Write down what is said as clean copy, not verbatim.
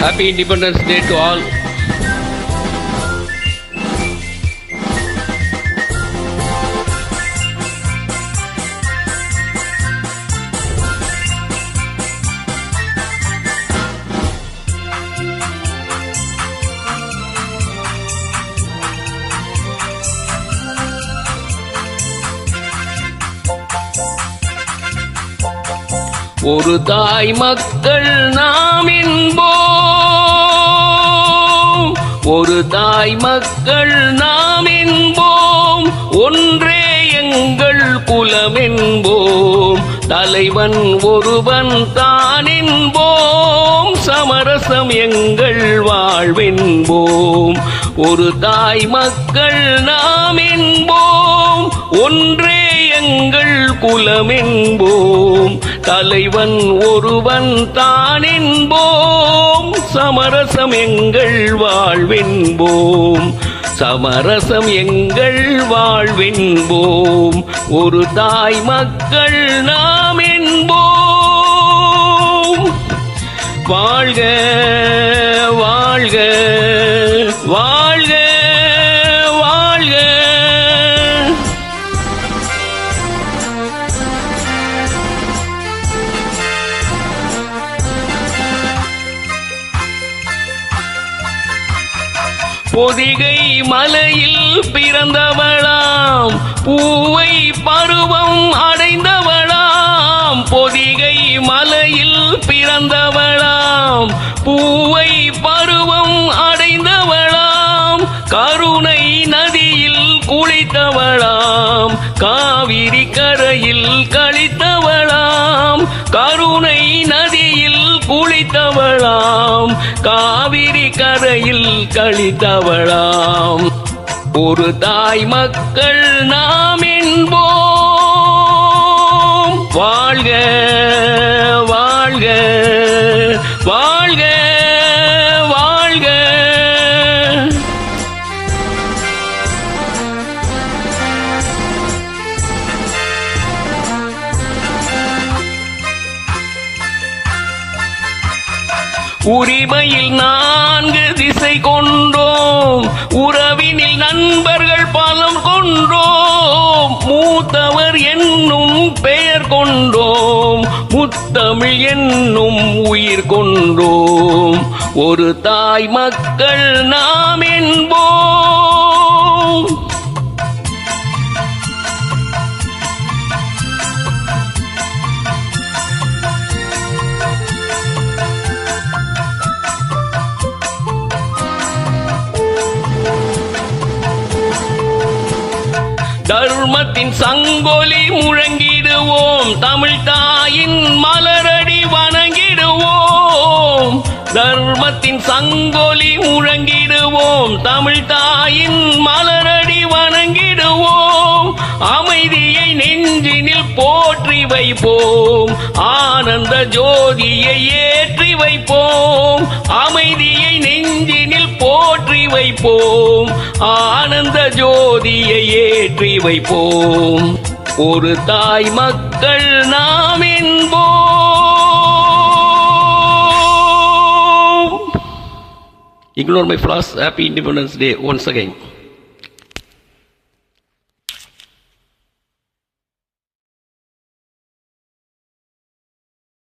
Happy Independence Day to all. ஒரு தாய் மக்கள் நாம் என்போம், ஒரு தாய் மக்கள் நாம் என்போம், ஒன்றே எங்கள் குலம் என்போம், தலைவன் ஒருவன் தான் என்போம், சமரசம் எங்கள் வாழ்வென்போம். ஒரு தாய் மக்கள் நாம் என்போம், ஒன்றே எங்கள் குலம் என்போம், தலைவன் ஒருவன் தான் என்போம், சமரசம் எங்கள் வாழ்வென்போம், சமரசம் எங்கள் வாழ்வென்போம். ஒரு தாய் மக்கள் நாம் என்போம். வாழ்க வாழ்க வாழ்க வாழ்க. பொதிகை மலையில் பிறந்தவளாம், பூவை பருவம் அடைந்தவளாம், பொதிகை மலையில் பிறந்தவளாம், பூவை பருவம் அடைந்தவளாம், கருணை நதியில் குளித்தவளாம், காவிரி கரையில் கழித்தவளாம், கருணை நதியில் குளித்தவளாம், காவிரி கரையில் கழித்தவளாம். ஒரு தாய் மக்கள் நாம் என்போம். வாழ்க வாழ்க வாழ்க வாழ்க. உரிமையில் 4 திசை கொண்டோம், உறவினில் நண்பர்கள் பலம் கொண்டோம், மூத்தவர் என்னும் பெயர் கொண்டோம், முத்தமிழ் என்னும் உயிர் கொண்டோம். ஒரு தாய் மக்கள் நாம் என்போம். தர்மத்தின் சங்கொலி முழங்கிடுவோம், தமிழ் தாயின் மலரடி வணங்கிடுவோம், தர்மத்தின் சங்கொலி முழங்கிடுவோம், தமிழ் தாயின் மலரடி வணங்கிடுவோம், அமைதியை நெஞ்சினில் போற்றி வைப்போம், ஆனந்த ஜோதியை ஏற்றி வைப்போம், அமைதியை நெஞ்சினில் போற்றி வைப்போம், ஆனந்த ஜோதியை ஏற்றி வைப்போம். ஒரு தாய் மக்கள் நாம் என்போம். Ignore my flaws. Happy Independence Day once again.